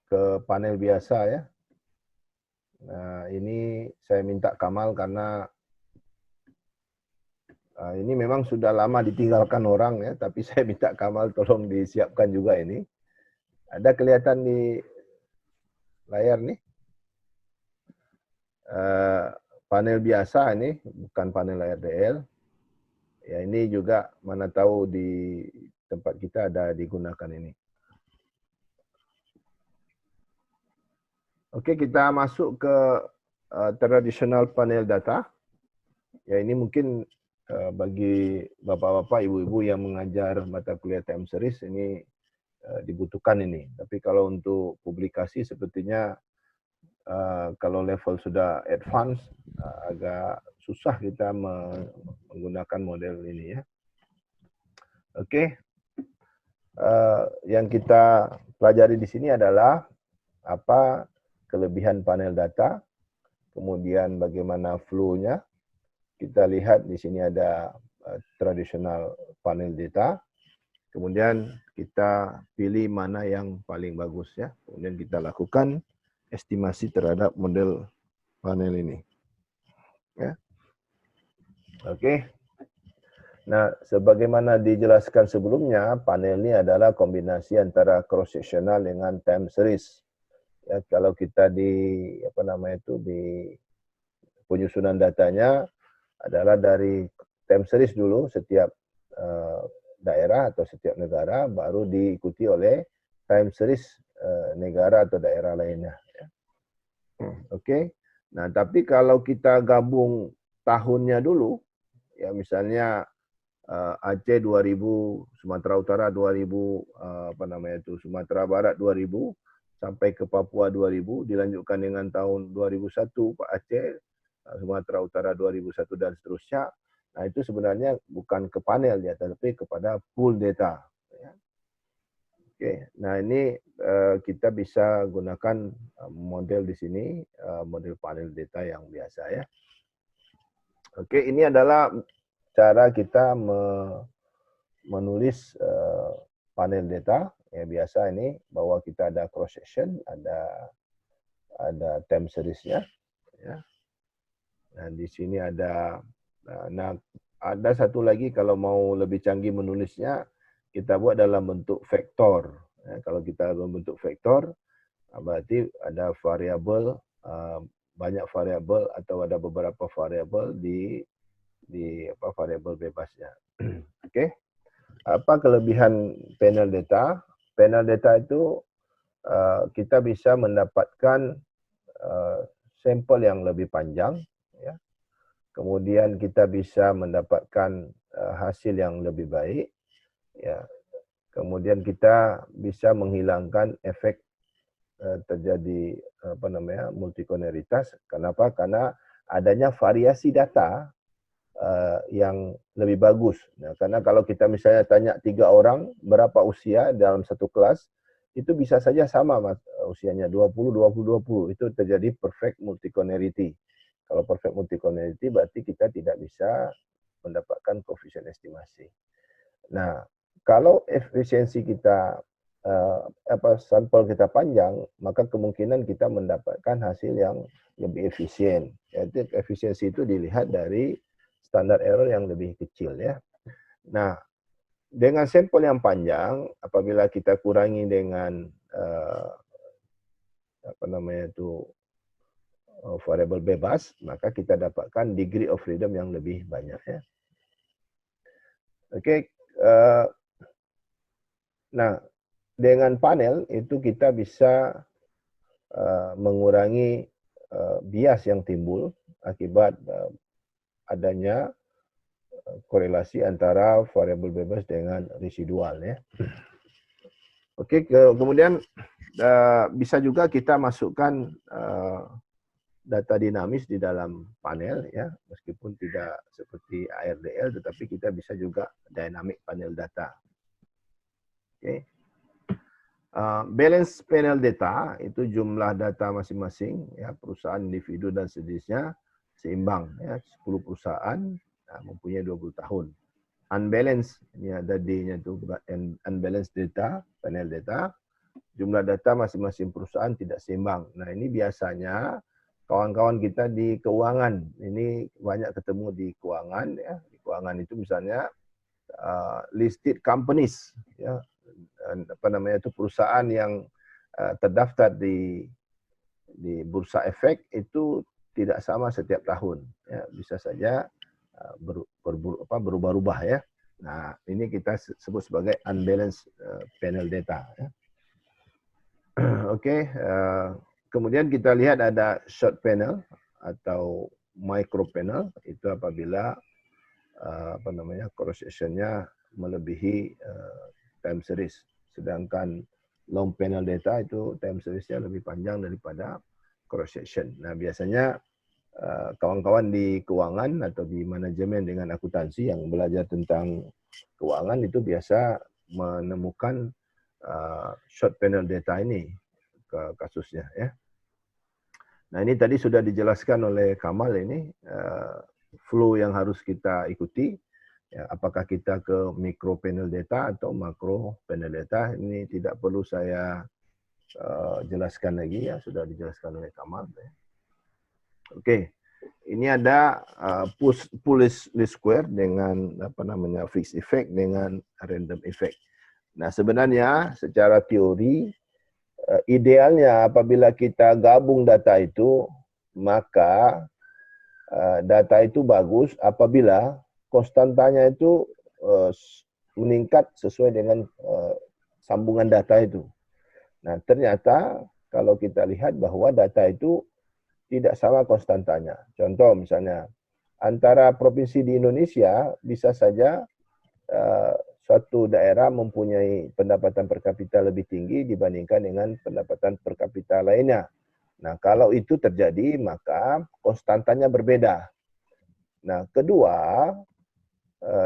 ke panel biasa ya. Nah, ini saya minta Kamal karena ini memang sudah lama ditinggalkan orang ya, tapi saya minta Kamal tolong disiapkan juga ini. Ada kelihatan di layar nih. Panel biasa ini, bukan panel RDL. Ya, ini juga mana tahu di tempat kita ada digunakan ini. Oke, kita masuk ke traditional panel data. Ya, ini mungkin bagi bapak-bapak, ibu-ibu yang mengajar mata kuliah time series ini dibutuhkan ini. Tapi kalau untuk publikasi sepertinya kalau level sudah advance agak susah kita menggunakan model ini ya. Oke, yang kita pelajari di sini adalah apa kelebihan panel data, kemudian bagaimana flow-nya. Kita lihat di sini ada traditional panel data, kemudian kita pilih mana yang paling bagus ya, kemudian kita lakukan estimasi terhadap model panel ini. Ya. Oke. Nah, sebagaimana dijelaskan sebelumnya, panel ini adalah kombinasi antara cross sectional dengan time series. Ya, kalau kita di di penyusunan datanya adalah dari time series dulu setiap daerah atau setiap negara, baru diikuti oleh time series negara atau daerah lainnya. Ya. Oke. Nah, tapi kalau kita gabung tahunnya dulu, ya misalnya Aceh 2000, Sumatera Utara 2000, Sumatera Barat 2000 sampai ke Papua 2000, dilanjutkan dengan tahun 2001 Pak Aceh, Sumatera Utara 2001 dan seterusnya. Nah, itu sebenarnya bukan ke panel ya, tapi kepada pool data. Ya. Oke, nah ini kita bisa gunakan model di sini, model panel data yang biasa ya. Oke, ini adalah cara kita menulis panel data ya, biasa ini bahwa kita ada cross section, ada time series-nya ya. Nah, di sini ada ada satu lagi kalau mau lebih canggih menulisnya, kita buat dalam bentuk vektor. Ya, kalau kita dalam bentuk vektor berarti ada variabel, banyak variabel atau ada beberapa variabel di variabel bebasnya. Oke. Apa kelebihan panel data? Panel data itu kita bisa mendapatkan sampel yang lebih panjang, ya. Kemudian kita bisa mendapatkan hasil yang lebih baik, ya. Kemudian kita bisa menghilangkan efek terjadi multikoneritas. Kenapa? Karena adanya variasi data yang lebih bagus. Nah, karena kalau kita misalnya tanya 3 orang berapa usia dalam satu kelas, itu bisa saja sama usianya 20, 20, 20. Itu terjadi perfect multiconarity. Kalau perfect multiconarity berarti kita tidak bisa mendapatkan koefisien estimasi. Nah, kalau efisiensi kita sampel kita panjang, maka kemungkinan kita mendapatkan hasil yang lebih efisien. Yaitu efisiensi itu dilihat dari standar error yang lebih kecil ya. Nah, dengan sampel yang panjang, apabila kita kurangi dengan variabel bebas, maka kita dapatkan degree of freedom yang lebih banyak ya. Oke, nah dengan panel itu kita bisa mengurangi bias yang timbul akibat adanya korelasi antara variabel bebas dengan residual ya. Oke, kemudian bisa juga kita masukkan data dinamis di dalam panel ya, meskipun tidak seperti ARDL, tetapi kita bisa juga dynamic panel data. Oke. Balance panel data itu jumlah data masing-masing ya, perusahaan, individu dan sejenisnya seimbang ya, 10 perusahaan mempunyai 20 tahun. Unbalanced, ini ada D-nya itu, unbalanced data, panel data, jumlah data masing-masing perusahaan tidak seimbang. Nah, ini biasanya kawan-kawan kita di keuangan, ini banyak ketemu di keuangan ya. Di keuangan itu misalnya listed companies ya, apa namanya itu, perusahaan yang terdaftar di bursa efek itu tidak sama setiap tahun ya, bisa saja berubah-ubah ya. Nah, ini kita sebut sebagai unbalanced panel data ya. Oke, kemudian kita lihat ada short panel atau micro panel, itu apabila apa namanya, cross sectionnya melebihi time series, sedangkan long panel data itu time seriesnya lebih panjang daripada cross section. Nah, biasanya kawan-kawan di keuangan atau di manajemen dengan akuntansi yang belajar tentang keuangan itu biasa menemukan short panel data ini ke kasusnya ya. Nah, ini tadi sudah dijelaskan oleh Kamal ini flow yang harus kita ikuti. Ya, apakah kita ke micro panel data atau makro panel data, ini tidak perlu saya jelaskan lagi ya, sudah dijelaskan oleh Kamal. Ya. Oke, ini ada pool least square dengan apa namanya fixed effect dengan random effect. Nah, sebenarnya secara teori idealnya apabila kita gabung data itu, maka data itu bagus apabila konstantanya itu meningkat sesuai dengan sambungan data itu. Nah, ternyata kalau kita lihat bahwa data itu tidak sama konstantanya. Contoh misalnya, antara provinsi di Indonesia bisa saja suatu daerah mempunyai pendapatan per kapita lebih tinggi dibandingkan dengan pendapatan per kapita lainnya. Nah, kalau itu terjadi, maka konstantanya berbeda. Nah, kedua,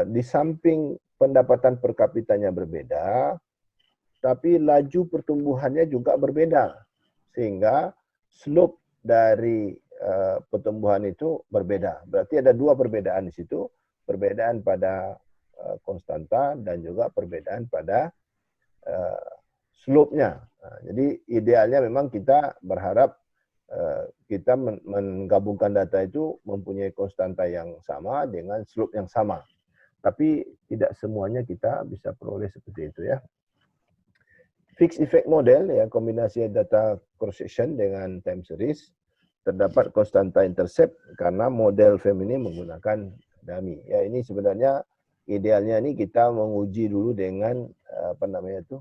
di samping pendapatan per kapitanya berbeda, tapi laju pertumbuhannya juga berbeda. Sehingga slope dari pertumbuhan itu berbeda. Berarti ada dua perbedaan di situ, perbedaan pada konstanta dan juga perbedaan pada slope-nya. Nah, jadi idealnya memang kita berharap kita menggabungkan data itu mempunyai konstanta yang sama dengan slope yang sama. Tapi tidak semuanya kita bisa peroleh seperti itu ya. Fixed effect model ya, kombinasi data cross section dengan time series, terdapat konstanta intercept karena model FEM ini menggunakan dummy. Ya, ini sebenarnya idealnya ini kita menguji dulu dengan apa namanya itu,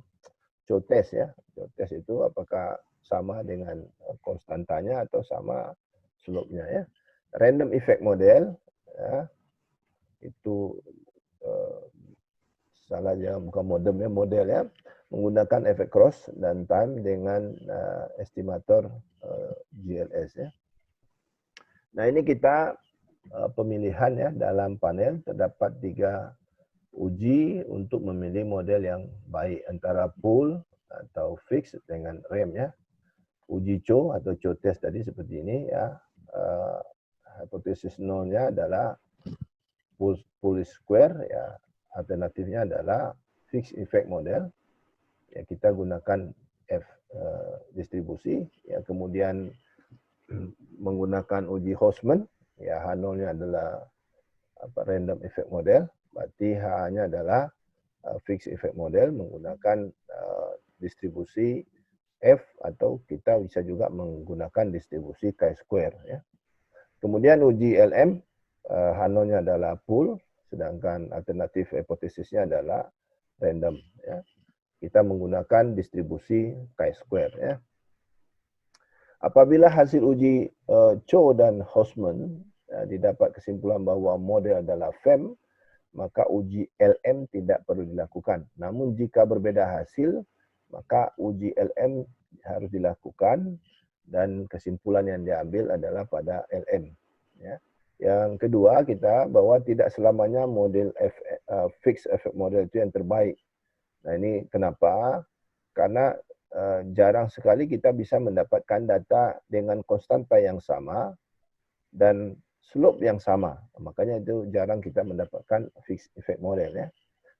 show test ya. Show test itu apakah sama dengan konstantanya atau sama slope-nya ya. Random effect model ya, itu salah ya, bukan model ya, menggunakan efek cross dan time dengan estimator GLS ya. Nah, ini kita pemilihan ya, dalam panel terdapat 3 uji untuk memilih model yang baik antara pool atau fix dengan RAM ya. Uji CHO atau CHO test tadi seperti ini ya. Hipotesis nolnya adalah pool square ya. Alternatifnya adalah fixed effect model. Ya, kita gunakan F distribusi ya, kemudian menggunakan uji Hostman ya, H0-nya adalah random effect model, berarti H-nya adalah fixed effect model menggunakan distribusi F, atau kita bisa juga menggunakan distribusi chi-square ya. Kemudian uji LM, H0-nya adalah pool, sedangkan alternatif hipotesisnya adalah random ya. Kita menggunakan distribusi chi-square ya. Apabila hasil uji CHO dan Hostman didapat kesimpulan bahwa model adalah FEM, maka uji LM tidak perlu dilakukan. Namun jika berbeda hasil, maka uji LM harus dilakukan dan kesimpulan yang diambil adalah pada LM. Ya. Yang kedua, kita bahwa tidak selamanya model fixed effect model itu yang terbaik. Nah, ini kenapa? Karena jarang sekali kita bisa mendapatkan data dengan konstanta yang sama dan slope yang sama. Makanya itu jarang kita mendapatkan fixed effect model ya.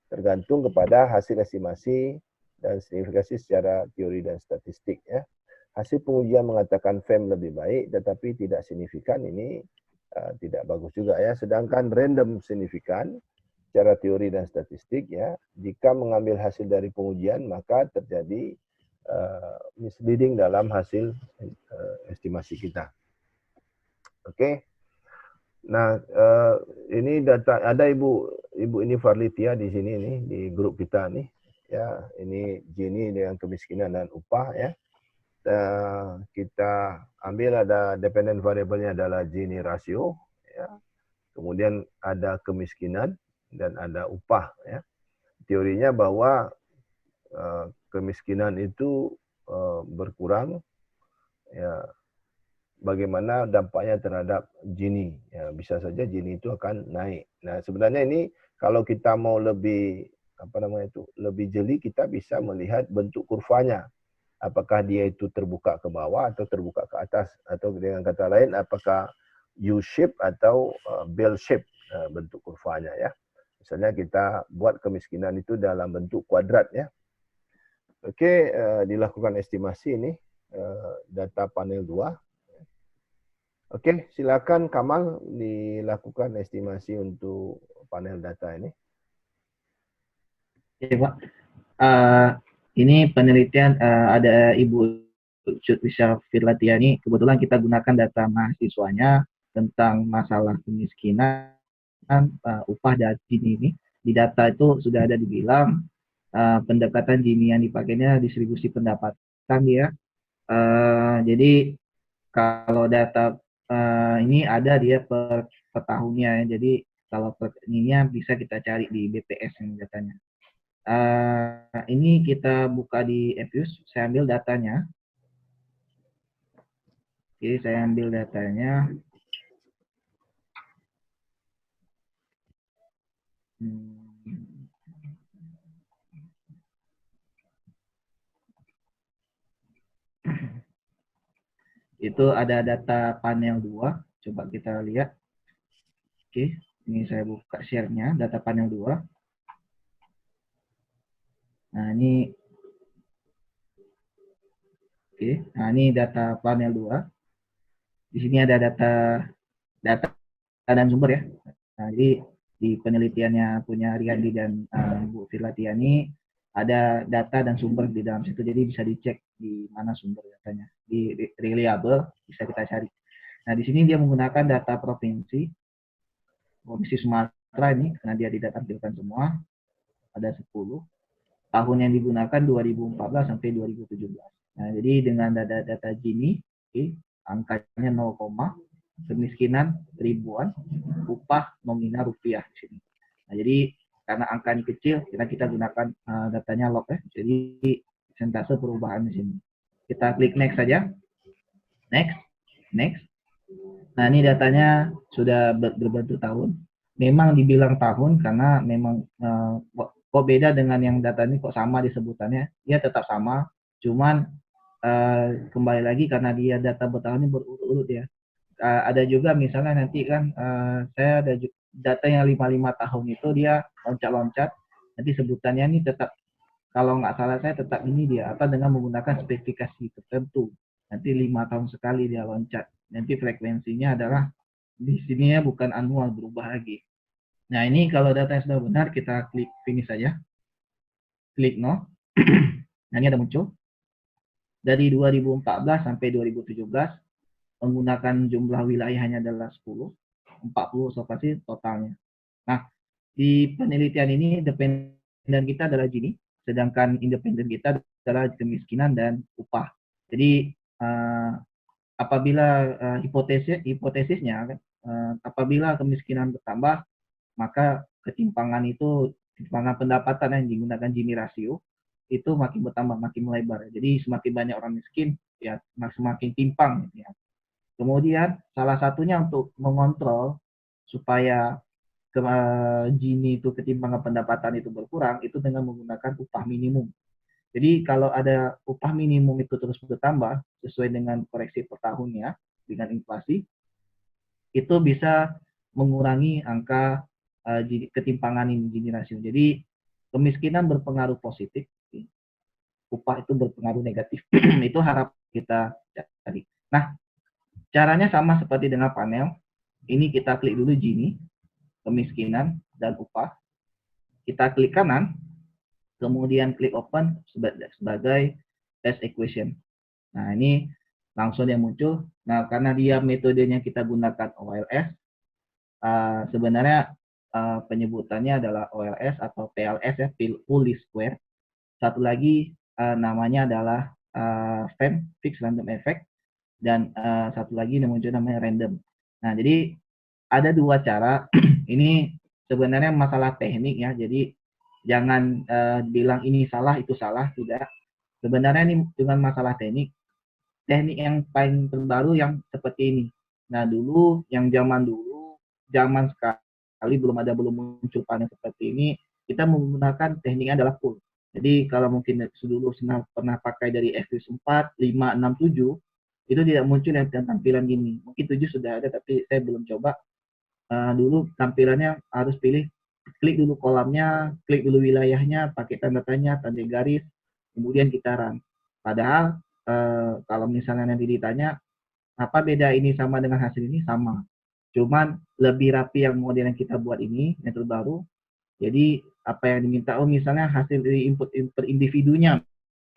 Tergantung kepada hasil estimasi dan signifikasi secara teori dan statistik ya. Hasil pengujian mengatakan FEM lebih baik tetapi tidak signifikan, ini tidak bagus juga ya. Sedangkan random signifikan secara teori dan statistik ya, jika mengambil hasil dari pengujian maka terjadi misleading dalam hasil estimasi kita. Oke. Nah, ini data, ada ibu ini Farlitia di sini nih, di grup kita nih. Ya, ini Gini dengan kemiskinan dan upah ya. Kita ambil, ada dependent variable-nya adalah Gini rasio ya. Kemudian ada kemiskinan dan ada upah ya. Teorinya bahwa kemiskinan itu berkurang ya, bagaimana dampaknya terhadap Gini. Ya, bisa saja Gini itu akan naik. Nah, sebenarnya ini kalau kita mau lebih lebih jeli, kita bisa melihat bentuk kurvanya. Apakah dia itu terbuka ke bawah atau terbuka ke atas, atau dengan kata lain apakah U-shape atau bell shape bentuk kurvanya ya. Misalnya kita buat kemiskinan itu dalam bentuk kuadrat ya. Oke, dilakukan estimasi ini data panel 2. Oke, silakan Kamal dilakukan estimasi untuk panel data ini. Ya, Pak. Ini penelitian ada Ibu Cutwisha Firlatiani. Kebetulan kita gunakan data mahasiswanya tentang masalah kemiskinan, upah dan Gini ini. Di data itu sudah ada dibilang pendekatan Gini yang dipakainya distribusi pendapatan ya. Jadi kalau data ini ada dia per tahunnya ya. Jadi kalau per ininya bisa kita cari di BPS yang datanya. Ini kita buka di Epius, saya ambil datanya. Oke, saya ambil datanya. Itu ada data panel 2, coba kita lihat. Oke, ini saya buka share-nya, data panel 2. Nah, ini nah ini data panel 2. Di sini ada data dan sumber ya. Nah, jadi di penelitiannya punya Riyandi dan Bu Firlatiani ada data dan sumber di dalam situ, jadi bisa dicek di mana sumber datanya, di reliable bisa kita cari. Nah, di sini dia menggunakan data provinsi Sumatera ini karena dia tidak tampilkan semua, ada 10. Tahun yang digunakan 2014 sampai 2017. Nah, jadi dengan data Gini, angkanya 0, kemiskinan ribuan, upah nominal rupiah di sini. Nah, jadi karena angka ini kecil, kita gunakan datanya log ya. Jadi persentase perubahan di sini. Kita klik next saja. Next. Nah, ini datanya sudah berbentuk tahun. Memang dibilang tahun karena memang kok beda dengan yang data ini, kok sama disebutannya. Dia tetap sama, cuman kembali lagi karena dia data bertahun ini berurut-urut ya. Ada juga misalnya nanti kan saya ada data yang 55 tahun itu dia loncat-loncat, nanti sebutannya ini tetap, kalau nggak salah saya tetap ini dia apa dengan menggunakan spesifikasi tertentu. Nanti 5 tahun sekali dia loncat. Nanti frekuensinya adalah di sini ya bukan annual, berubah lagi. Nah, ini kalau data sudah benar kita klik finish saja. Klik no. Nah, ini ada muncul. Dari 2014 sampai 2017 menggunakan jumlah wilayahnya adalah 10, 40 lokasi totalnya. Nah, di penelitian ini dependen kita adalah Gini, sedangkan independen kita adalah kemiskinan dan upah. Jadi apabila hipotesisnya apabila kemiskinan bertambah, maka ketimpangan pendapatan yang digunakan Gini rasio itu makin bertambah, makin melebar. Jadi semakin banyak orang miskin, ya semakin timpang. Ya. Kemudian salah satunya untuk mengontrol supaya Gini itu ketimpangan pendapatan itu berkurang, itu dengan menggunakan upah minimum. Jadi kalau ada upah minimum itu terus bertambah sesuai dengan koreksi per tahunnya dengan inflasi, itu bisa mengurangi angka ketimpangan ini Gini rasio. Jadi kemiskinan berpengaruh positif upah itu berpengaruh negatif. Itu harap kita cari. Nah, caranya sama seperti dengan panel. Ini kita klik dulu Gini, kemiskinan dan upah. Kita klik kanan, kemudian klik open sebagai test equation. Nah, ini langsung dia muncul. Nah, karena dia metodenya kita gunakan OLS, sebenarnya penyebutannya adalah OLS atau PLS ya, Full Least Square. Satu lagi namanya adalah FEM, Fixed Random Effect, dan satu lagi yang muncul namanya random. Nah, jadi ada dua cara. Ini sebenarnya masalah teknik ya, jadi jangan bilang ini salah, itu salah, tidak. Sebenarnya ini dengan masalah teknik yang paling terbaru yang seperti ini. Nah, dulu, yang zaman sekali belum muncul panel seperti ini, kita menggunakan tekniknya adalah full. Jadi kalau mungkin dulu pernah pakai dari FX 4, 5, 6, 7, itu tidak muncul yang tampilan gini. Mungkin 7 sudah ada, tapi saya belum coba. Dulu tampilannya harus klik dulu kolamnya, klik dulu wilayahnya, pakai tanda tanya, tanda garis, kemudian kita run. Padahal kalau misalnya nanti ditanya, apa beda ini sama dengan hasil ini? Sama. Cuman lebih rapi yang model yang kita buat ini, yang terbaru. Jadi apa yang diminta, misalnya hasil dari input per individunya,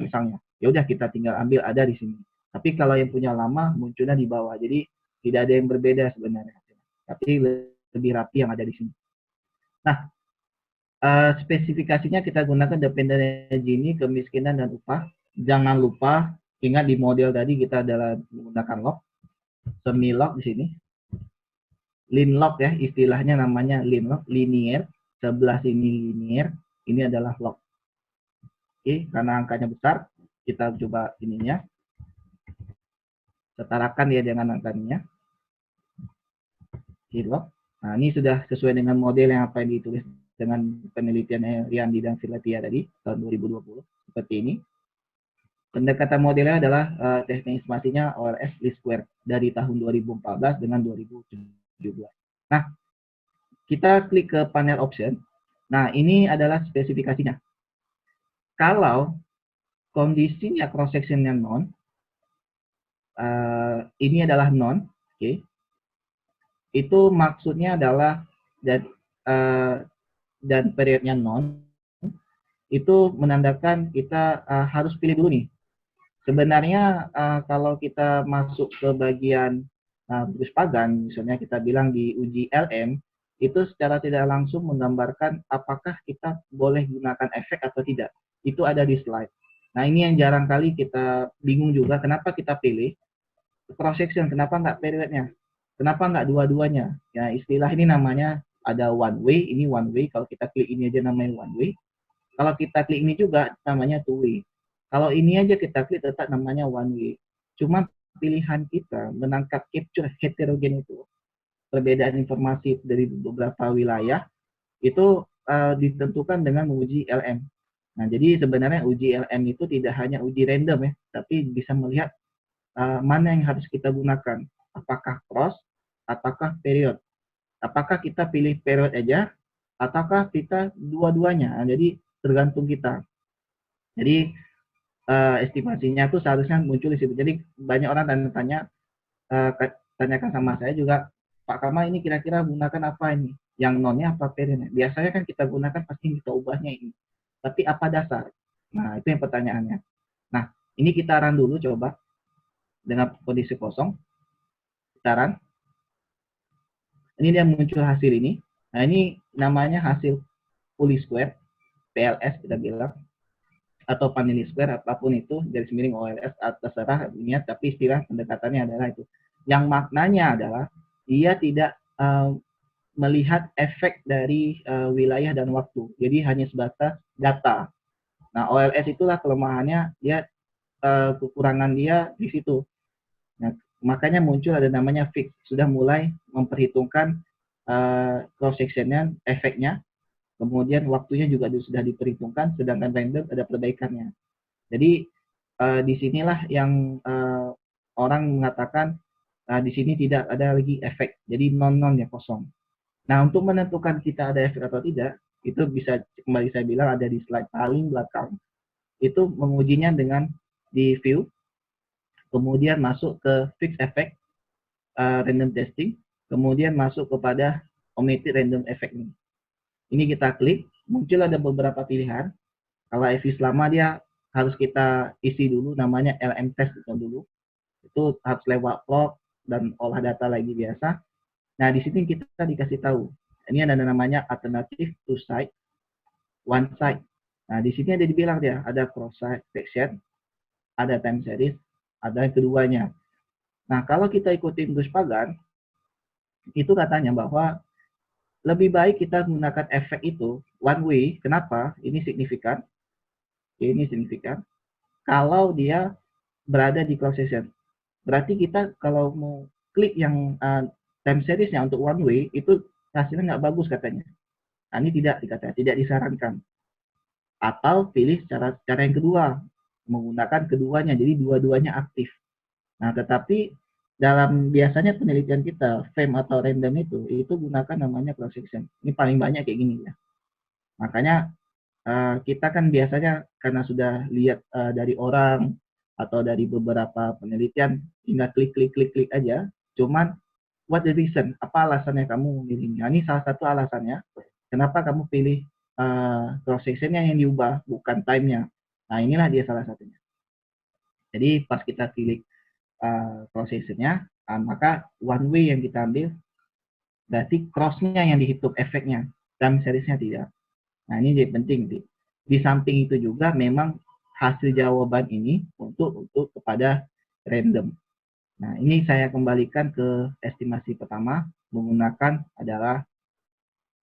misalnya, ya udah kita tinggal ambil ada di sini. Tapi kalau yang punya lama munculnya di bawah, jadi tidak ada yang berbeda sebenarnya. Tapi lebih rapi yang ada di sini. Nah, spesifikasinya kita gunakan dependency Gini, kemiskinan dan upah. Jangan lupa ingat di model tadi kita adalah menggunakan log, semi log di sini. Lin log ya, istilahnya namanya lin log, linear. Sebelah sini linear, ini adalah log. Oke, karena angkanya besar, kita coba ininya. Setarakan ya dengan angkanya. Log. Nah, ini sudah sesuai dengan model yang apa yang ditulis dengan penelitian Riyandi dan Filatia tadi tahun 2020 seperti ini. Pendekatan modelnya adalah teknik estimasinya OLS least square dari tahun 2014 dengan 2017. Nah, kita klik ke panel option. Nah, ini adalah spesifikasinya. Kalau kondisinya cross sectionnya non, ini adalah non, oke. Itu maksudnya adalah dan periodnya non, itu menandakan kita harus pilih dulu nih. Sebenarnya kalau kita masuk ke bagian Pagan, misalnya kita bilang di uji LM, itu secara tidak langsung menggambarkan apakah kita boleh gunakan efek atau tidak. Itu ada di slide. Nah, ini yang jarang kali kita bingung juga, kenapa kita pilih cross section, kenapa nggak periodnya? Kenapa nggak dua-duanya? Ya, istilah ini namanya ada one way, ini one way. Kalau kita klik ini aja namanya one way. Kalau kita klik ini juga namanya two way. Kalau ini aja kita klik tetap namanya one way. Cuma pilihan kita menangkap capture heterogen itu, perbedaan informasi dari beberapa wilayah, itu ditentukan dengan menguji LM. Nah, jadi sebenarnya uji LM itu tidak hanya uji random ya, tapi bisa melihat mana yang harus kita gunakan. Apakah cross, ataukah period. Apakah kita pilih period aja, ataukah kita dua-duanya. Nah, jadi tergantung kita. Jadi estimasinya itu seharusnya muncul di situ. Jadi banyak orang tanya tanyakan sama saya juga, Pak Kamal ini kira-kira gunakan apa ini? Yang nonnya apa periodnya? Biasanya kan kita gunakan pasti kita ubahnya ini. Tapi apa dasar? Nah, itu yang pertanyaannya. Nah, ini kita run dulu coba dengan kondisi kosong. Kita run. Ini dia muncul hasil ini. Nah, ini namanya hasil full square, PLS kita bilang, atau panel square, apapun itu, garis miring OLS, terserah ini, tapi istilah pendekatannya adalah itu. Yang maknanya adalah dia tidak melihat efek dari wilayah dan waktu. Jadi hanya sebatas data. Nah, OLS itulah kelemahannya, dia kekurangan dia di situ. Nah, makanya muncul ada namanya fix, sudah mulai memperhitungkan cross sectionnya, efeknya, kemudian waktunya juga sudah diperhitungkan, sedangkan random ada perbaikannya. Jadi disinilah yang orang mengatakan di sini tidak ada lagi efek, jadi non-non ya, kosong. Nah, untuk menentukan kita ada efek atau tidak, itu bisa kembali saya bilang ada di slide paling belakang. itu mengujinya dengan di view, kemudian masuk ke fixed effect, random testing, kemudian masuk kepada omitted random effect ini. Ini kita klik, muncul ada beberapa pilihan. Kalau EVIS lama dia harus kita isi dulu namanya LM test dulu. Itu harus lewat log dan olah data lagi biasa. Nah, di sini kita dikasih tahu. Ini ada namanya alternative two side, one side. Nah, di sini ada dibilang dia, ada cross section, ada time series, ada yang keduanya. Nah, kalau kita ikutin Gus Pagan, itu katanya bahwa lebih baik kita menggunakan efek itu one way. Kenapa? Ini signifikan. Ini signifikan. Kalau dia berada di cross section. Berarti kita kalau mau klik yang time seriesnya untuk one way, itu hasilnya nggak bagus katanya. Nah, ini tidak disarankan. Atau pilih cara yang kedua, menggunakan keduanya, jadi dua-duanya aktif. Nah, tetapi dalam biasanya penelitian kita, FEM atau random itu gunakan namanya cross section. Ini paling banyak kayak gini ya. Makanya kita kan biasanya karena sudah lihat dari orang atau dari beberapa penelitian, tinggal klik aja. Cuman what the reason? Apa alasannya kamu memilihnya? Ini salah satu alasannya. Kenapa kamu pilih cross sectionnya yang diubah, bukan time-nya? Nah, inilah dia salah satunya. Jadi pas kita pilih cross sectionnya, maka one way yang kita ambil, berarti cross-nya yang dihitung efeknya, time series-nya tidak. Nah, ini jadi penting. Di samping itu juga memang hasil jawaban ini untuk kepada random. Nah, ini saya kembalikan ke estimasi pertama, menggunakan adalah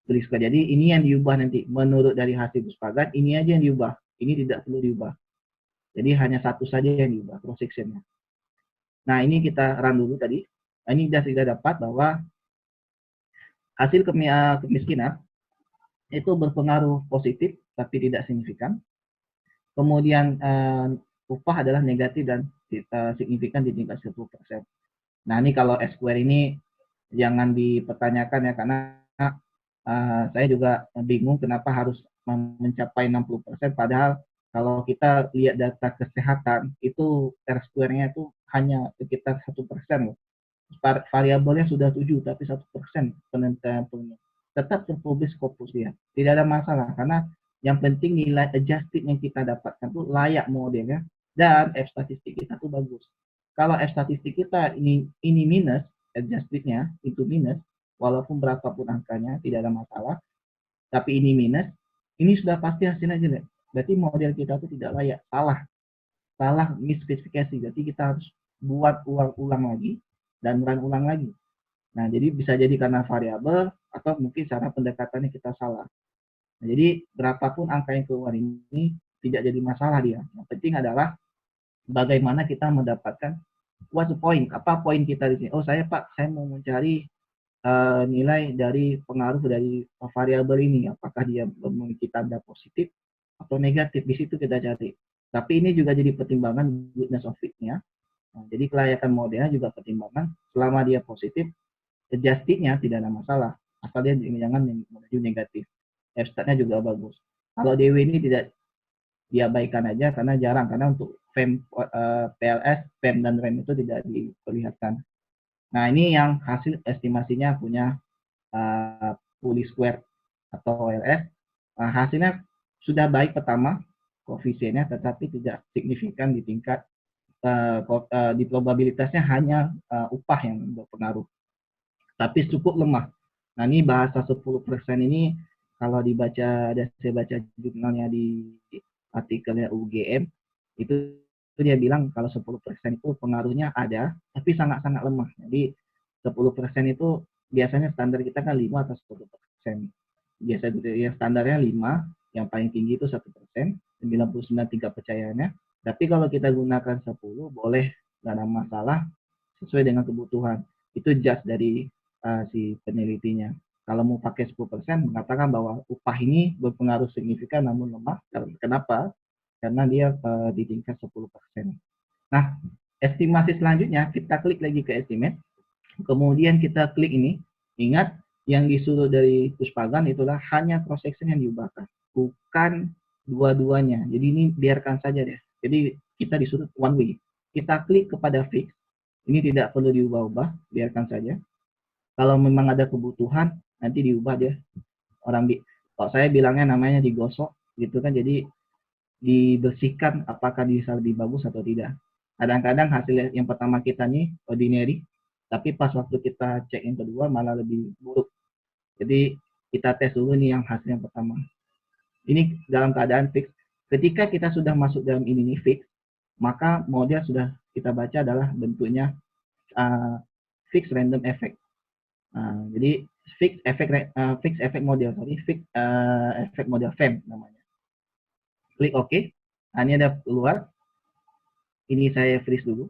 tulis. Jadi ini yang diubah nanti. Menurut dari hasil Gus Pagan, ini aja yang diubah. Ini tidak perlu diubah. Jadi hanya satu saja yang diubah, cross section-nya. Nah, ini kita run dulu tadi. Nah, ini sudah dapat bahwa hasil kemiskinan itu berpengaruh positif, tapi tidak signifikan. Kemudian upah adalah negatif dan signifikan di tingkat 10%. Nah, ini kalau S-square ini jangan dipertanyakan ya, karena saya juga bingung kenapa harus mencapai 60%, padahal kalau kita lihat data kesehatan, itu R-square-nya itu hanya sekitar 1% loh. Variabelnya sudah 7, tapi 1% penelitian punya. Tetap terpublish Scopus dia. Tidak ada masalah, karena yang penting nilai adjusted yang kita dapatkan itu layak modelnya, dan F statistik kita tuh bagus. Kalau F statistik kita ini minus, adjustednya itu minus, walaupun berapapun angkanya tidak ada masalah, tapi ini minus, ini sudah pasti hasilnya jelek. Berarti model kita tuh tidak layak, salah misspecifikasi. Jadi kita harus buat ulang lagi dan run ulang lagi. Nah, jadi bisa jadi karena variabel atau mungkin cara pendekatannya kita salah. Nah, jadi berapapun angka yang keluar ini tidak jadi masalah dia. Yang penting adalah bagaimana kita mendapatkan what's the point? Apa poin kita di sini? Oh, saya mau mencari nilai dari pengaruh dari variabel ini. Apakah dia memiliki tanda positif atau negatif? Di situ kita cari. Tapi ini juga jadi pertimbangan goodness of fit-nya. Nah, jadi kelayakan modelnya juga pertimbangan. Selama dia positif, adjustednya tidak ada masalah. Asal dia jangan menuju negatif. F-statnya juga bagus. Kalau DW ini tidak diabaikan aja karena jarang. Karena untuk FEM, PLS, FEM, dan REM itu tidak diperlihatkan. Nah, ini yang hasil estimasinya punya Puli Square atau OLS. Nah, hasilnya sudah baik pertama, koefisiennya, tetapi tidak signifikan di tingkat di probabilitasnya hanya upah yang berpengaruh. Tapi cukup lemah. Nah, ini bahasa 10% ini kalau dibaca, saya baca jurnalnya di artikelnya UGM, itu dia bilang kalau 10% itu pengaruhnya ada, tapi sangat-sangat lemah. Jadi 10% itu biasanya standar kita kan 5 atau 10%. Biasa ya standarnya 5, yang paling tinggi itu 1%, 99 tingkat percayaannya. Tapi kalau kita gunakan 10, boleh, nggak ada masalah, sesuai dengan kebutuhan. Itu just dari si penelitinya. Kalau mau pakai 10%, mengatakan bahwa upah ini berpengaruh signifikan namun lemah. Kenapa? Karena dia di tingkat 10%. Nah, estimasi selanjutnya, kita klik lagi ke estimate. Kemudian kita klik ini. Ingat, yang disuruh dari Gus Pagan itulah hanya cross section yang diubahkan. Bukan dua-duanya. Jadi ini biarkan saja deh. Jadi kita disuruh one way. Kita klik kepada fix. Ini tidak perlu diubah-ubah, biarkan saja. Kalau memang ada kebutuhan, nanti diubah dia. Kalau saya bilangnya namanya digosok, gitu kan. Jadi dibersihkan apakah bisa lebih bagus atau tidak. Kadang-kadang hasil yang pertama kita nih ordinary, tapi pas waktu kita cek yang kedua malah lebih buruk. Jadi kita tes dulu nih yang hasil yang pertama. Ini dalam keadaan fix. Ketika kita sudah masuk dalam ini nih fix, maka model sudah kita baca adalah bentuknya fix random effect. Jadi fix effect model, fix effect model FEM namanya. Klik OK. Nah, ini ada keluar. Ini saya freeze dulu.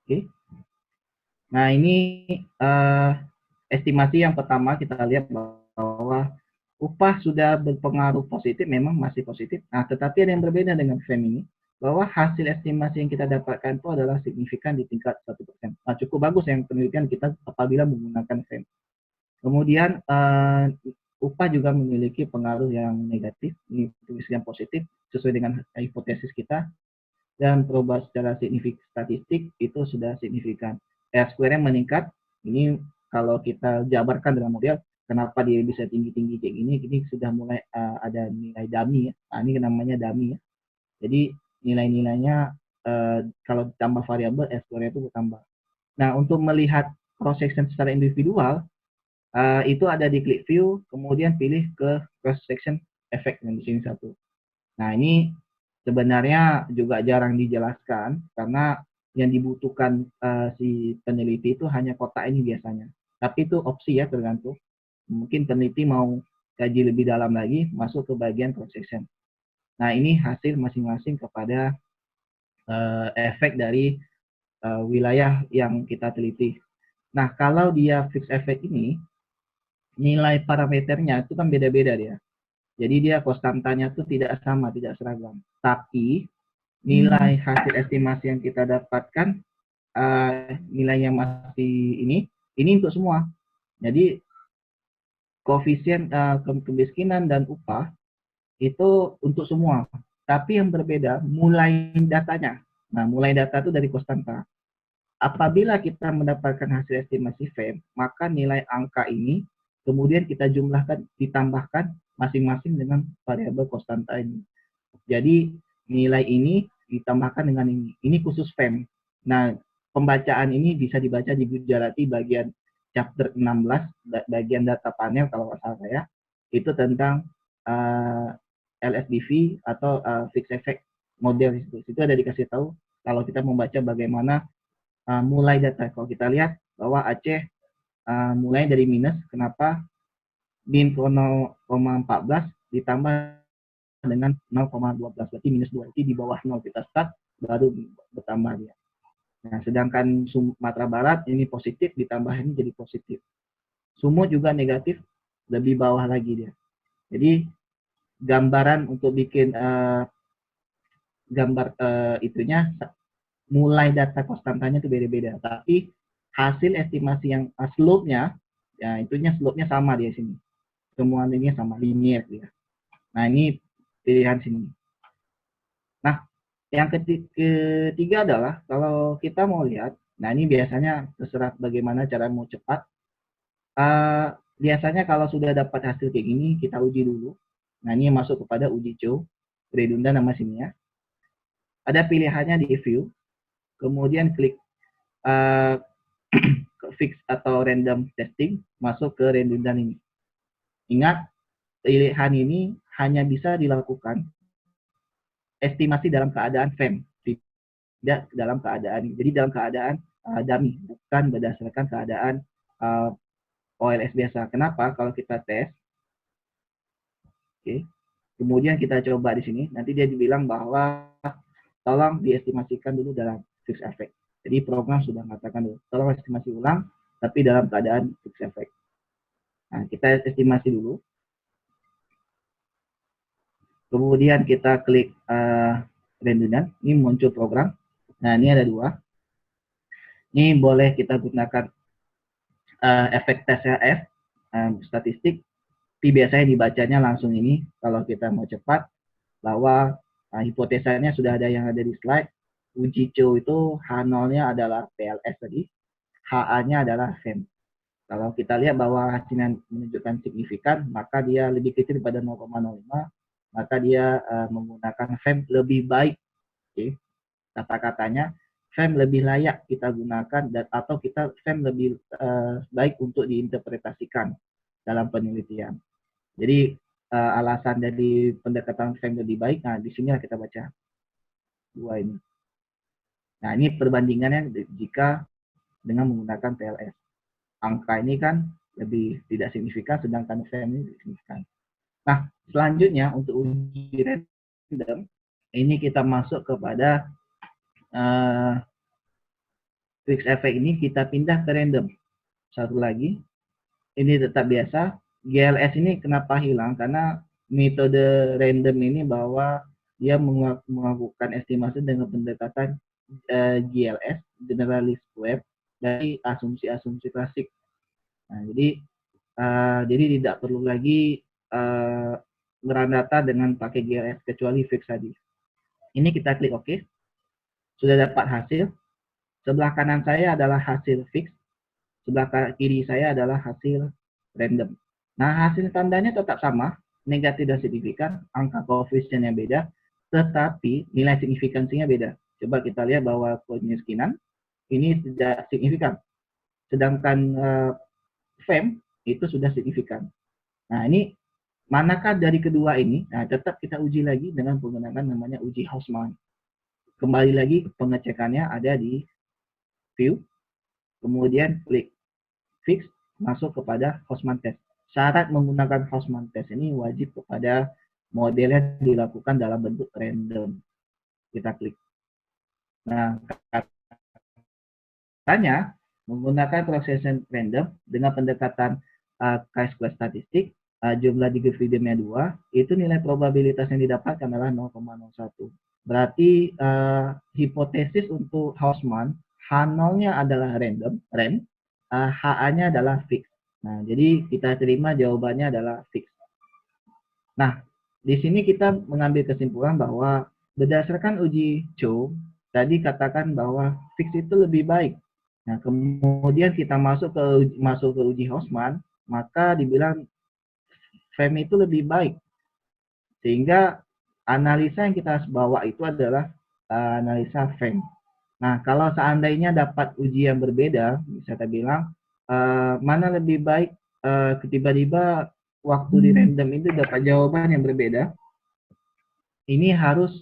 Oke. Nah, ini estimasi yang pertama kita lihat bahwa upah sudah berpengaruh positif, memang masih positif. Nah, tetapi ada yang berbeda dengan FEM ini, bahwa hasil estimasi yang kita dapatkan itu adalah signifikan di tingkat 1%. Nah, cukup bagus yang penelitian kita apabila menggunakan FEM. Kemudian upah juga memiliki pengaruh yang negatif, ini yang positif sesuai dengan hipotesis kita, dan perubahan secara signifikan statistik itu sudah signifikan. R-square-nya meningkat. Ini kalau kita jabarkan dengan model, kenapa dia bisa tinggi-tinggi kayak gini, ini sudah mulai ada nilai dummy ya. Nah, ini namanya dummy ya. Jadi nilai-nilainya kalau tambah variabel R-square itu bertambah. Nah, untuk melihat cross section secara individual, itu ada di click view, kemudian pilih ke cross section effect yang di sini satu. Nah, ini sebenarnya juga jarang dijelaskan karena yang dibutuhkan si peneliti itu hanya kotak ini biasanya. Tapi itu opsi ya, tergantung. Mungkin peneliti mau kaji lebih dalam lagi, masuk ke bagian cross section. Nah, ini hasil masing-masing kepada efek dari wilayah yang kita teliti. Nah, kalau dia fixed effect ini, nilai parameternya itu kan beda-beda dia. Jadi dia konstantanya itu tidak sama, tidak seragam. Tapi nilai hasil estimasi yang kita dapatkan, nilai yang masih ini untuk semua. Jadi koefisien kemiskinan dan upah itu untuk semua. Tapi yang berbeda mulai datanya. Nah, mulai data itu dari konstanta. Apabila kita mendapatkan hasil estimasi FEM, maka nilai angka ini kemudian kita jumlahkan, ditambahkan masing-masing dengan variabel konstanta ini. Jadi nilai ini ditambahkan dengan ini. Ini khusus FEM. Nah, pembacaan ini bisa dibaca di Gujarati bagian chapter 16, bagian data panel kalau nggak salah saya. Itu tentang LSDV atau fixed effect model. Itu ada dikasih tahu kalau kita membaca bagaimana mulai data. Kalau kita lihat bahwa Aceh mulai dari minus, kenapa? Min 0,14 ditambah dengan 0,12, berarti minus 2, itu di bawah 0 kita start, baru bertambah dia. Nah, sedangkan Sumatera Barat ini positif, ditambah ini jadi positif. Sumut juga negatif, lebih bawah lagi dia. Jadi gambaran untuk bikin gambar itunya, mulai data konstantanya itu beda-beda, tapi hasil estimasi yang slope-nya, ya itunya slope-nya sama di sini. Semua ini sama, linear dia. Nah, ini pilihan sini. Nah, yang ketiga adalah kalau kita mau lihat, nah ini biasanya terserah bagaimana cara mau cepat. Biasanya kalau sudah dapat hasil kayak gini, kita uji dulu. Nah, ini masuk kepada uji Chow, redundant nama sininya. Ada pilihannya di view, kemudian klik fix atau random testing, masuk ke redundant ini. Ingat, pilihan ini hanya bisa dilakukan estimasi dalam keadaan FEM, tidak dalam keadaan, jadi dalam keadaan dummy, bukan berdasarkan keadaan OLS biasa. Kenapa? Kalau kita tes, kemudian kita coba di sini, nanti dia dibilang bahwa tolong diestimasikan dulu dalam fixed effect. Jadi program sudah mengatakan dulu, tolong estimasi ulang, tapi dalam keadaan fixed effect. Nah, kita estimasi dulu. Kemudian kita klik redundant, ini muncul program. Nah, ini ada dua. Ini boleh kita gunakan efek TSF, statistik, Tapi biasanya dibacanya langsung ini kalau kita mau cepat, bahwa hipotesanya sudah ada yang ada di slide. Uji CO itu H0-nya adalah PLS tadi, HA-nya adalah FEM. Kalau kita lihat bahwa hasilnya menunjukkan signifikan, maka dia lebih kecil daripada 0,05, maka dia menggunakan FEM lebih baik. Okay. Kata-katanya, FEM lebih layak kita gunakan atau kita FEM lebih baik untuk diinterpretasikan dalam penelitian. Jadi alasan dari pendekatan FEM lebih baik, nah di sini kita baca dua ini. Nah ini perbandingannya jika dengan menggunakan PLS. Angka ini kan lebih tidak signifikan, sedangkan FEM ini signifikan. Nah selanjutnya untuk uji random, ini kita masuk kepada fixed effect ini, kita pindah ke random. Satu lagi, ini tetap biasa. GLS ini kenapa hilang? Karena metode random ini bahwa dia melakukan estimasi dengan pendekatan GLS, Generalist Web, dari asumsi-asumsi klasik. Nah, jadi tidak perlu lagi merun data dengan pakai GLS kecuali fix tadi. Ini kita klik OK. Sudah dapat hasil. Sebelah kanan saya adalah hasil fix. Sebelah kiri saya adalah hasil random. Nah, hasil tandanya tetap sama, negatif dan signifikan, angka koefisiennya beda, tetapi nilai signifikansinya beda. Coba kita lihat bahwa kemiskinan ini tidak signifikan, sedangkan FEM itu sudah signifikan. Nah, ini manakah dari kedua ini? Nah, tetap kita uji lagi dengan menggunakan namanya uji Hausmann. Kembali lagi pengecekannya ada di view, kemudian klik fix, masuk kepada Hausmann test. Syarat menggunakan Hausmann test ini wajib kepada modelnya dilakukan dalam bentuk random. Kita klik. Nah, katanya menggunakan procession random dengan pendekatan chi-square statistik, jumlah degree freedomnya 2, itu nilai probabilitas yang didapatkan adalah 0,01. Berarti hipotesis untuk Hausmann, H0-nya adalah random, RAM, HA-nya adalah fix. Nah, jadi kita terima jawabannya adalah fix. Nah, di sini kita mengambil kesimpulan bahwa berdasarkan uji Cho, tadi katakan bahwa fix itu lebih baik. Nah, kemudian kita masuk ke uji Hausmann, maka dibilang FEM itu lebih baik. Sehingga analisa yang kita bawa itu adalah analisa FEM. Nah, kalau seandainya dapat uji yang berbeda, bisa kita bilang mana lebih baik, tiba-tiba waktu di random itu dapat jawaban yang berbeda. Ini harus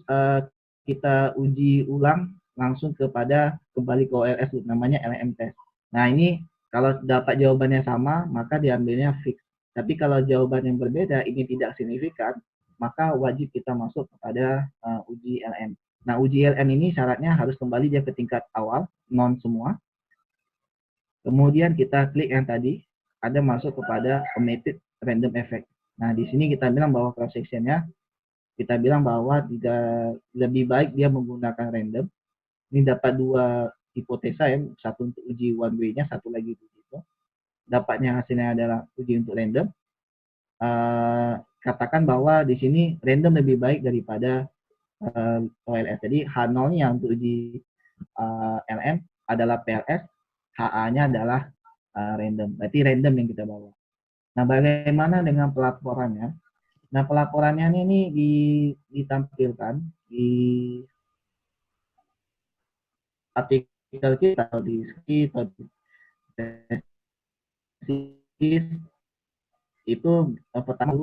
kita uji ulang langsung kembali ke OLS, namanya LM test. Nah, ini kalau dapat jawabannya sama, maka diambilnya fix. Tapi kalau jawaban yang berbeda, ini tidak signifikan, maka wajib kita masuk kepada uji LM. Nah, uji LM ini syaratnya harus kembali dia ke tingkat awal, non semua. Kemudian kita klik yang tadi, ada masuk kepada omitted random effect. Nah, di sini kita bilang bahwa cross sectionnya, kita bilang bahwa tidak lebih baik dia menggunakan random. Ini dapat dua hipotesa ya, satu untuk uji one way-nya, satu lagi uji itu. Dapatnya hasilnya adalah uji untuk random. Katakan bahwa di sini random lebih baik daripada OLS. Jadi H0-nya untuk uji LM adalah PLS, HA-nya adalah random. Berarti random yang kita bawa. Nah, bagaimana dengan pelaporannya? Nah, pelaporannya ini ditampilkan di artikel kita atau di itu pertama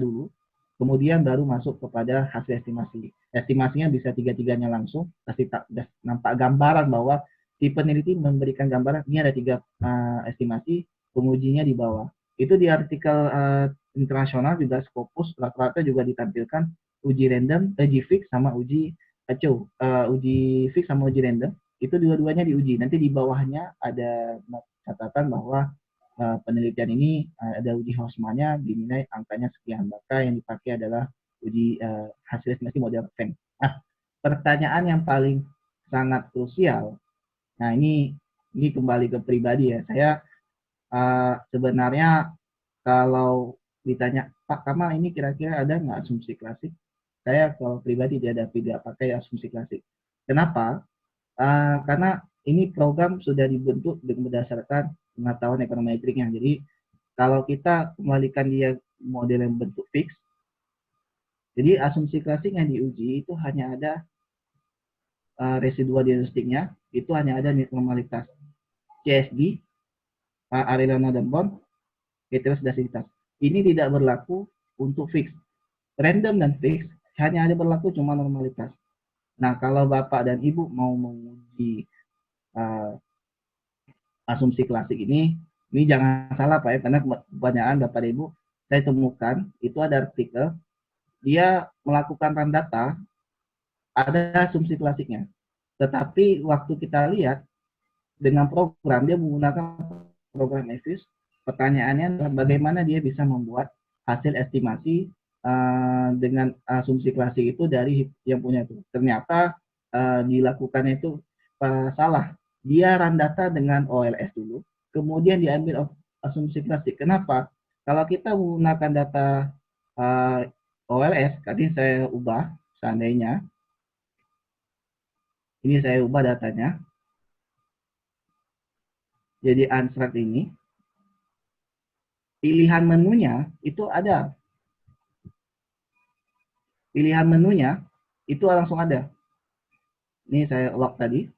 dulu, kemudian baru masuk kepada hasil estimasi. Estimasinya bisa tiga-tiganya langsung, kasih nampak gambaran bahwa si peneliti memberikan gambaran ini ada 3 estimasi, pengujinya di bawah. Itu di artikel internasional juga Scopus rata-rata juga ditampilkan uji random, uji fix sama uji uji fix sama uji random, itu dua-duanya diuji. Nanti di bawahnya ada catatan bahwa penelitian ini ada uji Hausmann-nya dinilai angkanya sekian, maka yang dipakai adalah uji hasil estimasi model FEM. Nah, pertanyaan yang paling sangat krusial, nah ini kembali ke pribadi ya, saya sebenarnya kalau ditanya, Pak Kamal ini kira-kira ada nggak asumsi klasik? Saya kalau pribadi tidak pakai asumsi klasik. Kenapa? Karena ini program sudah dibentuk berdasarkan pengetahuan ekonometriknya. Jadi kalau kita kembalikan dia model yang bentuk fix, jadi asumsi klasik yang diuji itu hanya ada residual diagnostiknya, itu hanya ada normalitas CSD, Arellano dan Bond, heterosdasitas. Ini tidak berlaku untuk fix. Random dan fix hanya ada berlaku cuma normalitas. Nah, kalau Bapak dan Ibu mau menguji asumsi klasik ini jangan salah Pak ya, karena kebanyakan Bapak dan Ibu saya temukan itu ada artikel dia melakukan run data ada asumsi klasiknya. Tetapi waktu kita lihat dengan program dia menggunakan program EFIS, pertanyaannya adalah bagaimana dia bisa membuat hasil estimasi dengan asumsi klasik itu dari yang punya itu. Ternyata dilakukannya itu salah. Dia run data dengan OLS dulu, kemudian diambil asumsi klasik. Kenapa? Kalau kita menggunakan data OLS, tadi saya ubah, seandainya ini saya ubah datanya, jadi unstruct ini, pilihan menunya itu ada. Pilihan menunya itu langsung ada. Ini saya lock tadi.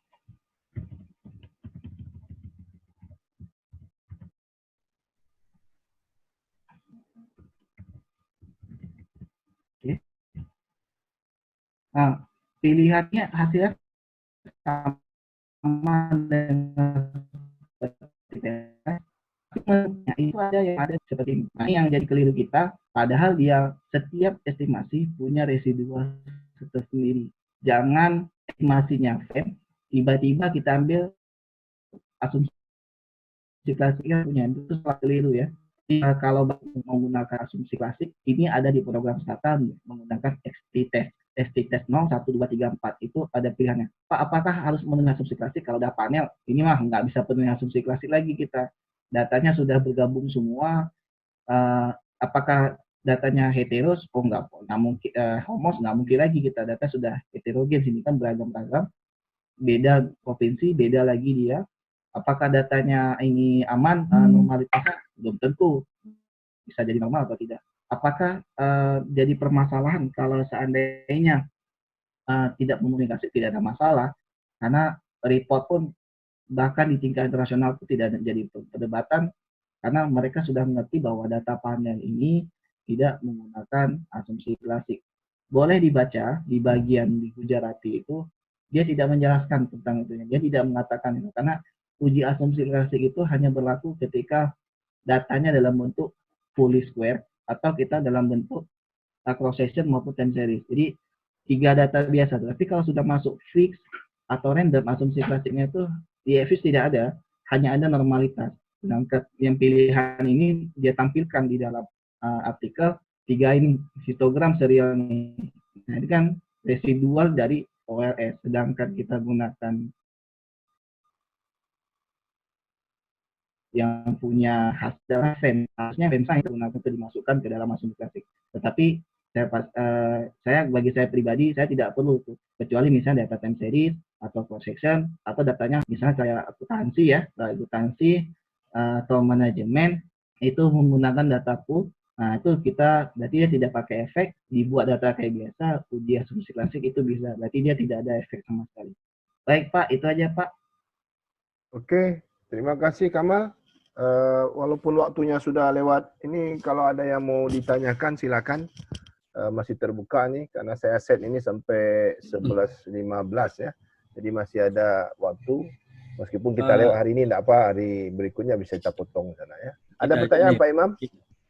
Oke. Nah, pilihannya hasilnya sama dengan itu ada yang ada seperti ini. Nah, ini yang jadi keliru kita, padahal dia setiap estimasi punya residual tersendiri. Jangan estimasinya flat, tiba-tiba kita ambil asumsi klasiknya punya, itu salah keliru ya. Jadi, kalau menggunakan asumsi klasik, ini ada di program Stata menggunakan ST-test 0, 1, 2, 3, 4. Itu ada pilihannya. Pak, apakah harus menggunakan asumsi klasik? Kalau udah panel, ini mah nggak bisa penuhi asumsi klasik lagi kita. Datanya sudah bergabung semua. Apakah datanya heteros? Oh nggak mungkin. Homos nggak mungkin lagi kita. Data sudah heterogen, sini kan beragam-agam. Beda provinsi, beda lagi dia. Apakah datanya ini aman, normalitasnya belum tentu bisa jadi normal atau tidak. Apakah jadi permasalahan kalau seandainya tidak memenuhi tidak ada masalah, karena report pun bahkan di tingkat internasional itu tidak jadi perdebatan karena mereka sudah mengerti bahwa data panel ini tidak menggunakan asumsi klasik. Boleh dibaca di bagian di Gujarati itu dia tidak menjelaskan tentang itu, dia tidak mengatakan itu karena uji asumsi klasik itu hanya berlaku ketika datanya dalam bentuk fully square atau kita dalam bentuk cross section maupun time series. Jadi 3 data biasa. Tapi kalau sudah masuk fix atau random, asumsi klasiknya itu di EFIS tidak ada, hanya ada normalitas. Sedangkan yang pilihan ini dia tampilkan di dalam artikel 3 ini histogram serial ini. Nah, ini kan residual dari OLS, sedangkan kita gunakan yang punya hasil FEM, harusnya FEM itu gunakan untuk dimasukkan ke dalam asumsi klasik. Tetapi bagi saya pribadi saya tidak perlu tuh, kecuali misalnya data time series atau cross section atau datanya misalnya kayak akuntansi ya, akuntansi atau manajemen itu menggunakan data pool. Nah, itu kita berarti dia tidak pakai efek, dibuat data kayak biasa, uji asumsi klasik itu bisa. Berarti dia tidak ada efek sama sekali. Baik, Pak, itu aja, Pak. Oke, terima kasih Kamal. Walaupun waktunya sudah lewat, ini kalau ada yang mau ditanyakan silakan. Masih terbuka nih karena saya set ini sampai 11.15 ya. Jadi masih ada waktu. Meskipun kita lewat hari ini, tidak apa, hari berikutnya bisa kita potong sana ya. Ada pertanyaan Pak Imam?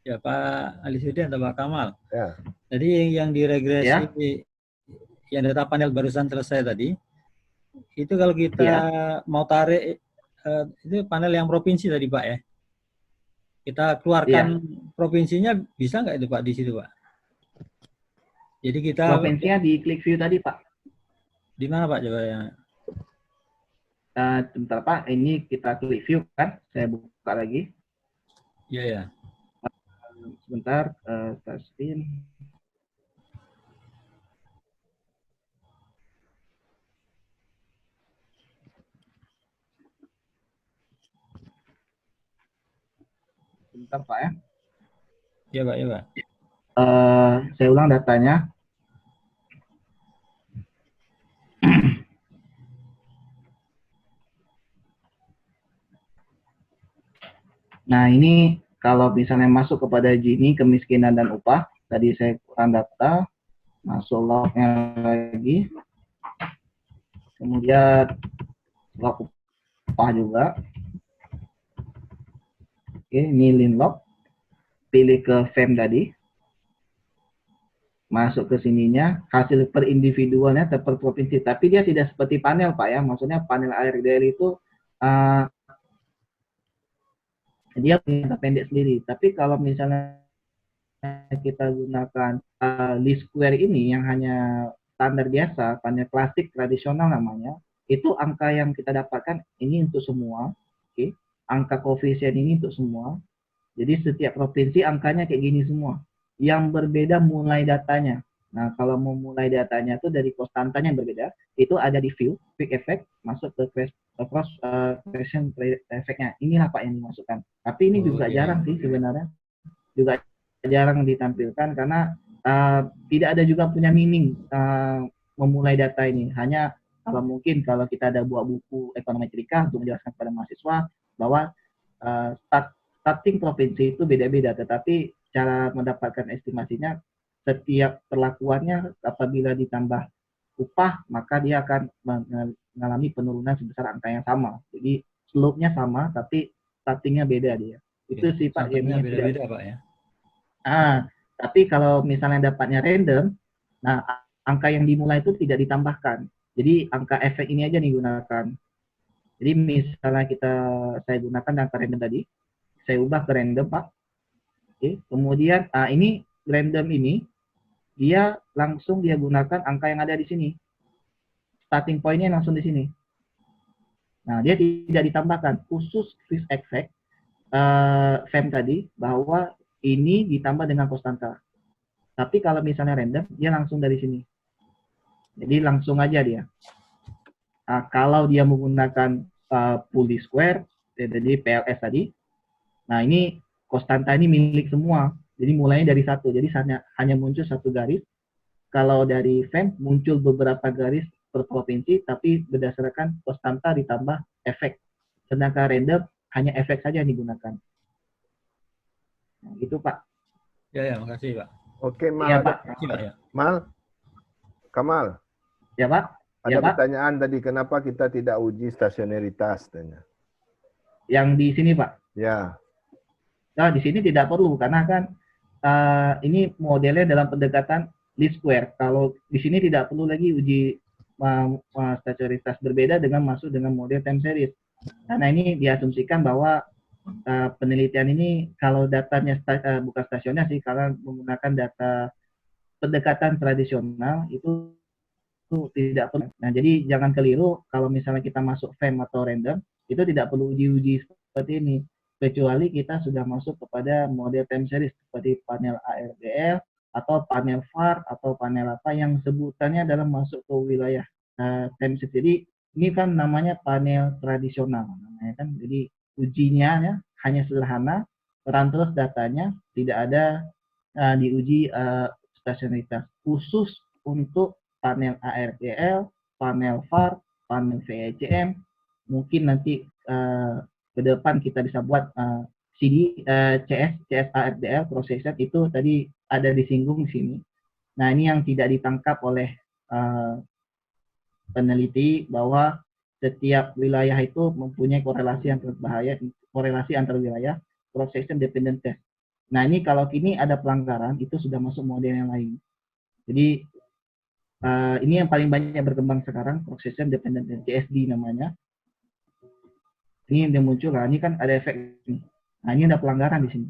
Ya Pak Alisudin atau Pak Kamal. Ya. Jadi yang diregresi, yang data panel barusan selesai tadi, itu kalau kita mau tarik, itu panel yang provinsi tadi Pak ya. Kita keluarkan provinsinya, bisa nggak itu Pak di situ Pak? Jadi kita provinsinya di klik view tadi Pak. Di mana Pak coba ya? Sebentar Pak, ini kita klik view kan, saya buka lagi. Iya ya. Sebentar, touchscreen. Sebentar Pak ya. Ya Pak, ya Pak. Saya ulang datanya. Nah, ini kalau misalnya masuk kepada Gini, kemiskinan dan upah, tadi saya kurang data, masuk lognya lagi, kemudian log upah juga. Oke, ini lin log, pilih ke FEM tadi, masuk ke sininya, hasil per individualnya per provinsi, tapi dia tidak seperti panel Pak ya, maksudnya panel ARDL itu dia punya pendek sendiri, tapi kalau misalnya kita gunakan list square ini yang hanya standar biasa, panel klasik tradisional namanya, itu angka yang kita dapatkan ini untuk semua, oke? Angka koefisien ini untuk semua. Jadi setiap provinsi angkanya kayak gini semua. Yang berbeda mulai datanya. Nah, kalau mau mulai datanya itu dari konstantanya yang berbeda, itu ada di view, quick effect, masuk ke cross question effect-nya. Inilah Pak yang dimasukkan. Tapi ini juga jarang sih sebenarnya. Juga jarang ditampilkan karena tidak ada juga punya meaning memulai data ini. Hanya kalau mungkin kalau kita ada buat buku ekonometrika untuk menjelaskan kepada mahasiswa bahwa starting provinsi itu beda-beda, tetapi cara mendapatkan estimasinya setiap perlakuannya apabila ditambah upah maka dia akan mengalami penurunan sebesar angka yang sama. Jadi slope-nya sama tapi startingnya beda dia. Itu sih Pak yang beda-beda Pak ya. Tapi kalau misalnya dapatnya random, nah angka yang dimulai itu tidak ditambahkan. Jadi angka efek ini aja digunakan. Jadi misalnya saya gunakan angka random tadi, saya ubah ke random Pak. Oke. Kemudian ini random ini dia langsung dia gunakan angka yang ada di sini. Starting point-nya langsung di sini. Nah, dia tidak ditambahkan. Khusus Swiss effect FEM tadi bahwa ini ditambah dengan konstanta. Tapi kalau misalnya random, dia langsung dari sini. Jadi langsung aja dia. Kalau dia menggunakan Pulli square, jadi PLS tadi, nah ini konstanta ini milik semua. Jadi mulainya dari satu. Jadi hanya muncul satu garis. Kalau dari FEM muncul beberapa garis per provinsi, tapi berdasarkan konstanta ditambah efek. Sedangkan random hanya efek saja yang digunakan. Nah, itu Pak. Ya, makasih Pak. Oke, Mal. Ya, Pak. Mal, Kamal. Ya, Pak. Ada pertanyaan tadi, kenapa kita tidak uji stasionaritas? Tanya. Yang di sini, Pak? Ya. Nah, di sini tidak perlu, karena kan ini modelnya dalam pendekatan least square. Kalau di sini tidak perlu lagi uji stasionaritas, berbeda dengan masuk dengan model time series. Karena ini diasumsikan bahwa penelitian ini kalau datanya bukan stasioner sih, karena menggunakan data pendekatan tradisional itu tidak perlu. Nah, jadi jangan keliru kalau misalnya kita masuk FEM atau random, itu tidak perlu uji-uji seperti ini. Kecuali kita sudah masuk kepada model time series seperti panel ARDL atau panel VAR atau panel apa yang sebutannya dalam masuk ke wilayah time series. Jadi ini kan namanya panel tradisional, namanya kan. Jadi ujinya ya, hanya sederhana, run terus datanya, tidak ada diuji stasionaritas khusus untuk panel ARDL, panel VAR, panel VECM. Mungkin nanti ke depan kita bisa buat CS ARDL processor itu tadi ada disinggung di sini. Nah, ini yang tidak ditangkap oleh peneliti bahwa setiap wilayah itu mempunyai korelasi yang berbahaya, korelasi antar wilayah, processor dependent test. Nah, ini kalau kini ada pelanggaran, itu sudah masuk model yang lain. Jadi, ini yang paling banyak berkembang sekarang, processor dependent test, CSD namanya. Ini yang muncul, nah ini kan ada efek ini. Nah, ini ada pelanggaran di sini.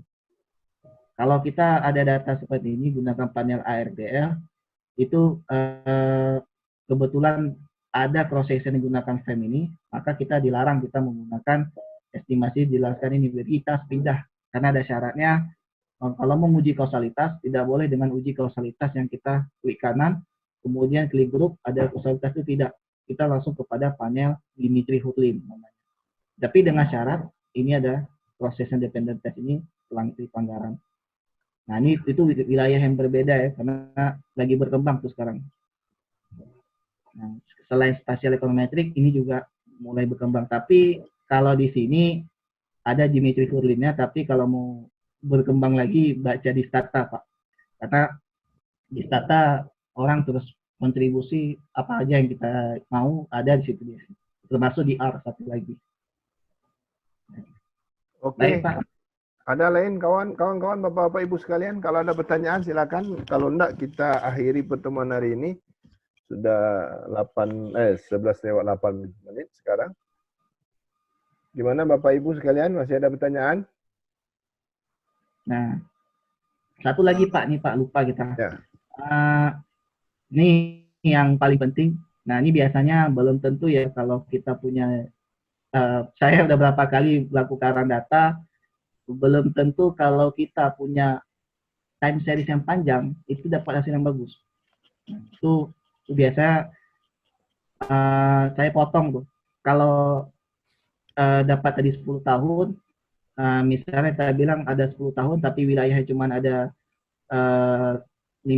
Kalau kita ada data seperti ini, gunakan panel ARDL, itu kebetulan ada cross-section yang menggunakan FEM ini, maka kita dilarang kita menggunakan estimasi dijelaskan ini. Jadi kita harus pindah, karena ada syaratnya kalau mau uji kausalitas, tidak boleh dengan uji kausalitas yang kita klik kanan, kemudian klik grup, ada kausalitas itu tidak. Kita langsung kepada panel Dimitri-Hurlin. Tapi dengan syarat, ini ada proses independent test ini pelanggaran. Nah, ini itu wilayah yang berbeda ya, karena lagi berkembang tuh sekarang. Nah, selain spatial econometric, ini juga mulai berkembang. Tapi kalau di sini ada Dimitri-Hurlinnya, tapi kalau mau berkembang lagi baca di Stata, Pak. Karena di Stata orang terus kontribusi apa aja yang kita mau ada di situ dia. Termasuk di R satu lagi. Oke. Baik, Pak. Ada lain kawan-kawan Bapak-Bapak Ibu sekalian, kalau ada pertanyaan silakan. Kalau enggak kita akhiri pertemuan hari ini. Sudah 11 lewat 8 menit sekarang. Gimana Bapak Ibu sekalian, masih ada pertanyaan? Nah, satu lagi Pak, nih Pak, lupa kita. Ya. Ini yang paling penting. Nah, ini biasanya belum tentu ya kalau kita punya, saya udah berapa kali melakukan data, belum tentu kalau kita punya time series yang panjang, itu dapat hasil yang bagus. Nah, itu biasa saya potong tuh. Kalau dapat tadi 10 tahun, misalnya saya bilang ada 10 tahun, tapi wilayahnya cuma ada 15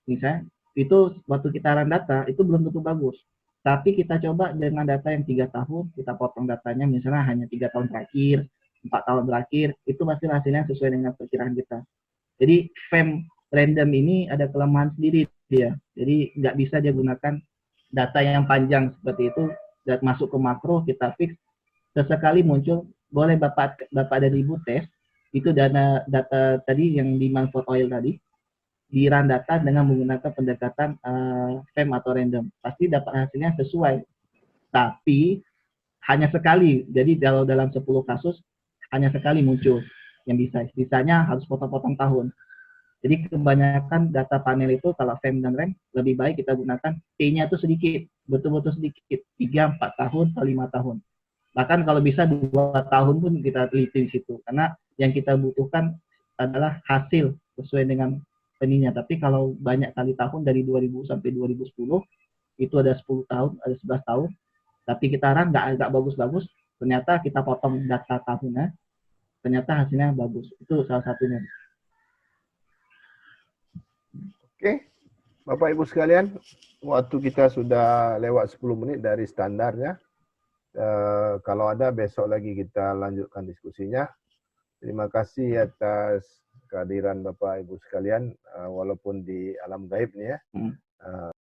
misalnya, itu waktu kita run data, itu belum tentu bagus. Tapi kita coba dengan data yang 3 tahun, kita potong datanya, misalnya hanya 3 tahun terakhir, 4 tahun terakhir, itu pasti hasilnya sesuai dengan perkiraan kita. Jadi FEM random ini ada kelemahan sendiri dia. Jadi nggak bisa dia gunakan data yang panjang seperti itu, dan masuk ke makro, kita fix, sesekali muncul, boleh Bapak ada ribu tes, itu data tadi yang di Manford Oil tadi, di run data dengan menggunakan pendekatan FEM atau random. Pasti dapat hasilnya sesuai. Tapi hanya sekali. Jadi kalau dalam 10 kasus hanya sekali muncul yang bisa. Sisanya harus potong-potong tahun. Jadi kebanyakan data panel itu kalau FEM dan REM lebih baik kita gunakan T-nya itu sedikit, betul-betul sedikit, 3, 4 tahun atau 5 tahun. Bahkan kalau bisa 2 tahun pun kita teliti di situ. Karena yang kita butuhkan adalah hasil sesuai dengan peninya. Tapi kalau banyak kali tahun dari 2000 sampai 2010 itu ada 10 tahun, ada 11 tahun, tapi kita run nggak bagus-bagus, ternyata kita potong data tahunnya, ternyata hasilnya bagus. Itu salah satunya. Oke, Bapak Ibu sekalian, waktu kita sudah lewat 10 menit dari standarnya. Kalau ada besok lagi kita lanjutkan diskusinya. Terima kasih atas kehadiran Bapak Ibu sekalian, walaupun di alam gaib nih ya.